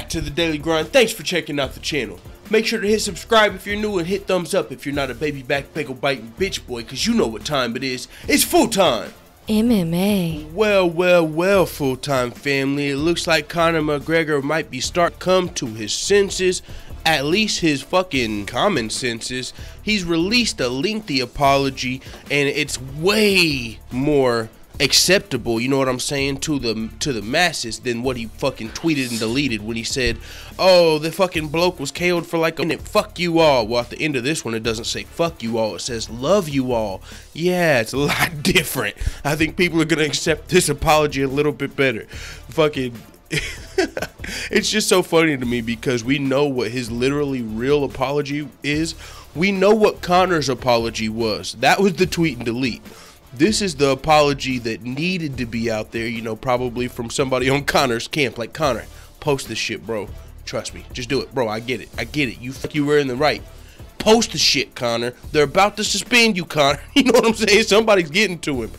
back to the Daily Grind. Thanks for checking out the channel. Make sure to hit subscribe if you're new and hit thumbs up if you're not a baby back bagel biting bitch boy, cause you know what time it is. It's full time. MMA. Well, full-time family. It looks like Conor McGregor might be come to his senses, at least his fucking common senses. He's released a lengthy apology, and it's way more acceptable, you know what I'm saying, to the masses than what he fucking tweeted and deleted when he said, oh, the fucking bloke was KO'd for like a minute, fuck you all. Well, at the end of this one, it doesn't say fuck you all, it says love you all. Yeah, it's a lot different. I think people are gonna accept this apology a little bit better. Fucking it's just so funny to me because we know what his literally real apology is. We know what Conor's apology was. That was the tweet and delete. This is the apology that needed to be out there, you know, probably from somebody on Conor's camp. Like, Conor, post this shit, bro. Trust me. Just do it, bro. I get it. You were in the right. Post the shit, Conor. They're about to suspend you, Conor. You know what I'm saying? Somebody's getting to him.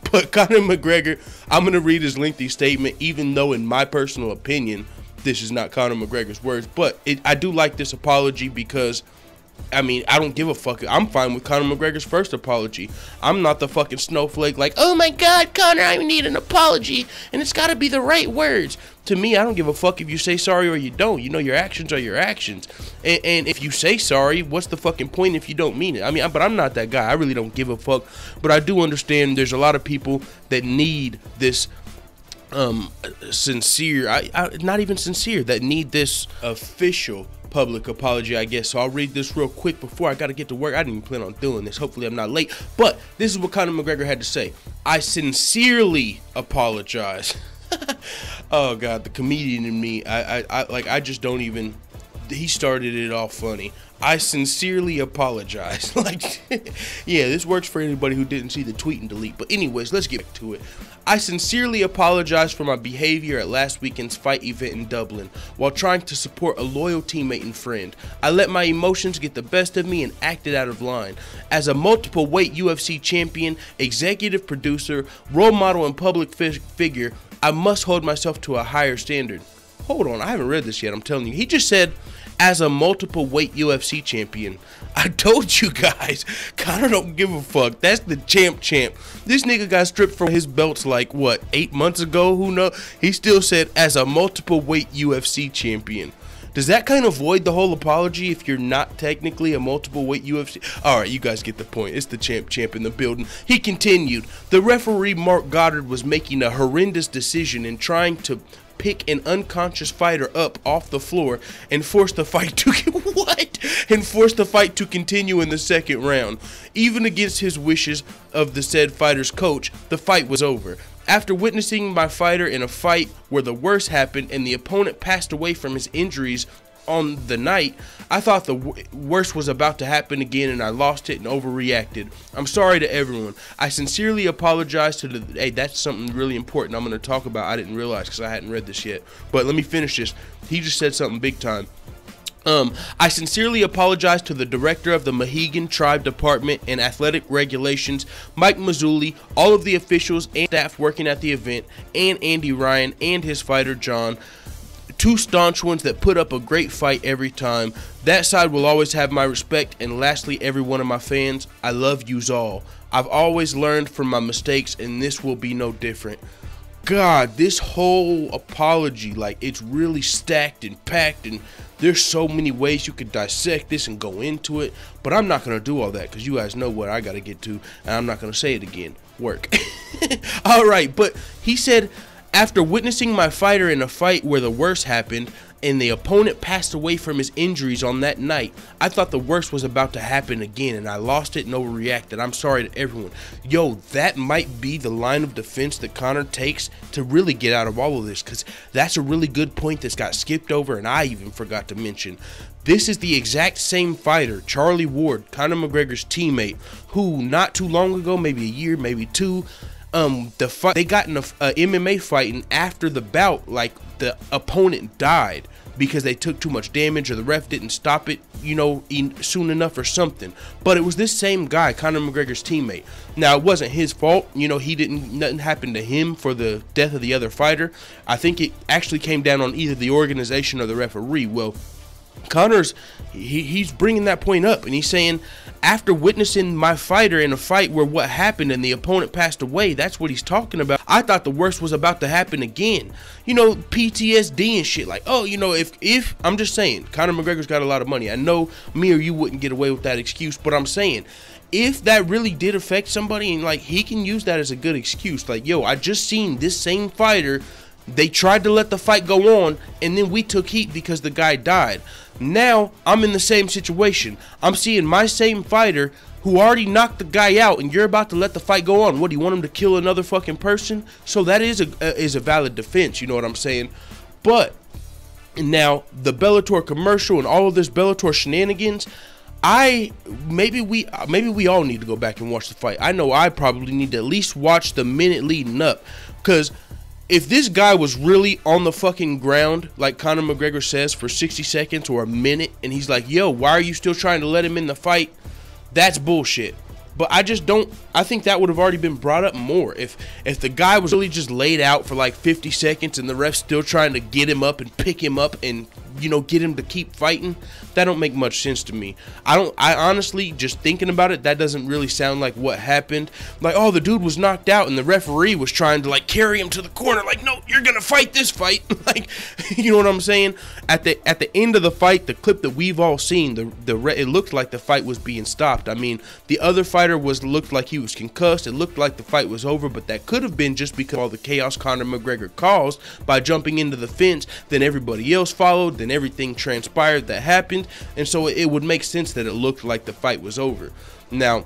But Conor McGregor, I'm going to read his lengthy statement, even though in my personal opinion, this is not Conor McGregor's words. But I do like this apology because, I mean, I don't give a fuck. I'm fine with Conor McGregor's first apology. I'm not the fucking snowflake like, oh my god, Conor, I need an apology, and it's gotta be the right words. To me, I don't give a fuck if you say sorry or you don't. You know, your actions are your actions. And if you say sorry, what's the fucking point if you don't mean it? I mean, but I'm not that guy. I really don't give a fuck. But I do understand there's a lot of people that need this sincere, not even sincere, that need this official public apology, I guess. So I'll read this real quick before I gotta get to work. I didn't even plan on doing this. Hopefully I'm not late. But this is what Conor McGregor had to say. I sincerely apologize. Oh god, the comedian in me, I just don't even, he started it all funny. I sincerely apologize. Like, yeah, this works for anybody who didn't see the tweet and delete. But anyways, let's get to it. I sincerely apologize for my behavior at last weekend's fight event in Dublin while trying to support a loyal teammate and friend. I let my emotions get the best of me and acted out of line. As a multiple weight UFC champion, executive producer, role model, and public figure, I must hold myself to a higher standard. Hold on, I haven't read this yet, I'm telling you. He just said, as a multiple weight UFC champion. I told you guys, Conor don't give a fuck. That's the champ. This nigga got stripped from his belts like, what, 8 months ago? Who knows? He still said, as a multiple weight UFC champion. Does that kind of void the whole apology if you're not technically a multiple weight UFC? Alright, you guys get the point. It's the champ in the building. He continued, the referee Mark Goddard was making a horrendous decision in trying to pick an unconscious fighter up off the floor and force the fight to continue in the second round. Even against his wishes of the said fighter's coach, the fight was over. After witnessing my fighter in a fight where the worst happened and the opponent passed away from his injuries on the night, I thought the worst was about to happen again and I lost it and overreacted. I'm sorry to everyone. I sincerely apologize to the... Hey, that's something really important I'm going to talk about. I didn't realize because I hadn't read this yet. But let me finish this. He just said something big time. I sincerely apologize to the director of the Mohegan Tribe Department and Athletic Regulations, Mike Mazzulli, all of the officials and staff working at the event, and Andy Ryan and his fighter John. Two staunch ones that put up a great fight every time. That side will always have my respect. And lastly, every one of my fans, I love yous all. I've always learned from my mistakes and this will be no different. God, this whole apology, like, it's really stacked and packed and there's so many ways you could dissect this and go into it, but I'm not going to do all that because you guys know what I got to get to and I'm not going to say it again. Work. Alright, but he said, after witnessing my fighter in a fight where the worst happened and the opponent passed away from his injuries on that night, I thought the worst was about to happen again and I lost it and overreacted. I'm sorry to everyone. Yo, that might be the line of defense that Conor takes to really get out of all of this, because that's a really good point that's got skipped over and I even forgot to mention. This is the exact same fighter, Charlie Ward, Conor McGregor's teammate, who not too long ago, maybe a year, maybe two, they got in a MMA fight, and after the bout, like, the opponent died. because they took too much damage or the ref didn't stop it, you know, soon enough or something. But it was this same guy, Conor McGregor's teammate. Now, it wasn't his fault. You know, nothing happened to him for the death of the other fighter. I think it actually came down on either the organization or the referee. Well, Conor's, he's bringing that point up, and he's saying, after witnessing my fighter in a fight where what happened and the opponent passed away, that's what he's talking about. I thought the worst was about to happen again. You know, PTSD and shit. Like, oh, you know, if I'm just saying, Conor McGregor's got a lot of money. I know me or you wouldn't get away with that excuse, but I'm saying, if that really did affect somebody, and like, he can use that as a good excuse. Like, yo, I just seen this same fighter, they tried to let the fight go on, and then we took heat because the guy died. Now, I'm in the same situation. I'm seeing my same fighter who already knocked the guy out, and you're about to let the fight go on. What, do you want him to kill another fucking person? So that is a valid defense, you know what I'm saying? But now, the Bellator commercial and all of this Bellator shenanigans, maybe we all need to go back and watch the fight. I know I probably need to at least watch the minute leading up, because if this guy was really on the fucking ground, like Conor McGregor says, for 60 seconds or a minute, and he's like, yo, why are you still trying to let him in the fight? That's bullshit. But I think that would have already been brought up more. If the guy was really just laid out for like 50 seconds and the ref's still trying to get him up and pick him up and, you know, get him to keep fighting, that don't make much sense to me. I honestly, just thinking about it, that doesn't really sound like what happened. Like, oh, the dude was knocked out and the referee was trying to like carry him to the corner. Like, no, you're gonna fight this fight. Like, you know what I'm saying? At the end of the fight, the clip that we've all seen, it looked like the fight was being stopped. I mean, the other fighter looked like he was concussed. It looked like the fight was over, but that could have been just because of all the chaos Conor McGregor caused by jumping into the fence. Then everybody else followed. Then everything transpired that happened, and so it would make sense that it looked like the fight was over. Now,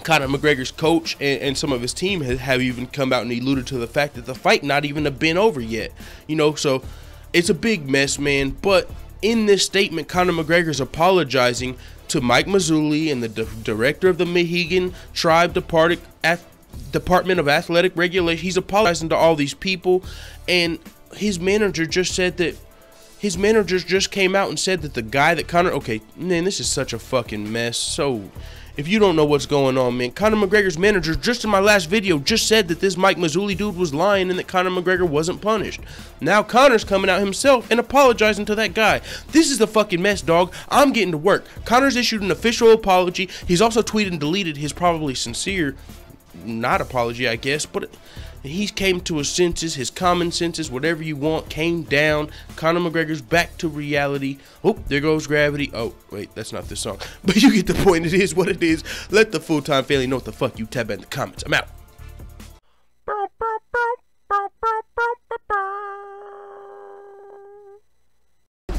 Conor McGregor's coach and some of his team have even come out and alluded to the fact that the fight not even have been over yet. You know, so it's a big mess, man. But in this statement, Conor McGregor's apologizing to Mike Mazzulli and the director of the Mohegan Tribe Department of Athletic Regulation. He's apologizing to all these people, and his manager just said that his managers just came out and said that the guy that Conor, okay, man, this is such a fucking mess. So if you don't know what's going on, man, Conor McGregor's manager just in my last video just said that this Mike Mazzulli dude was lying and that Conor McGregor wasn't punished. Now Conor's coming out himself and apologizing to that guy. This is a fucking mess, dog. I'm getting to work. Conor's issued an official apology. He's also tweeted and deleted his probably sincere, not apology, I guess, but he came to his senses, his common senses, whatever you want, came down. Conor McGregor's back to reality. Oh, there goes gravity. Oh, wait, that's not this song. But you get the point. It is what it is. Let the full-time family know what the fuck you tab in the comments. I'm out.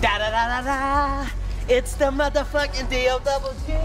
Da da da da da. It's the motherfucking DOG.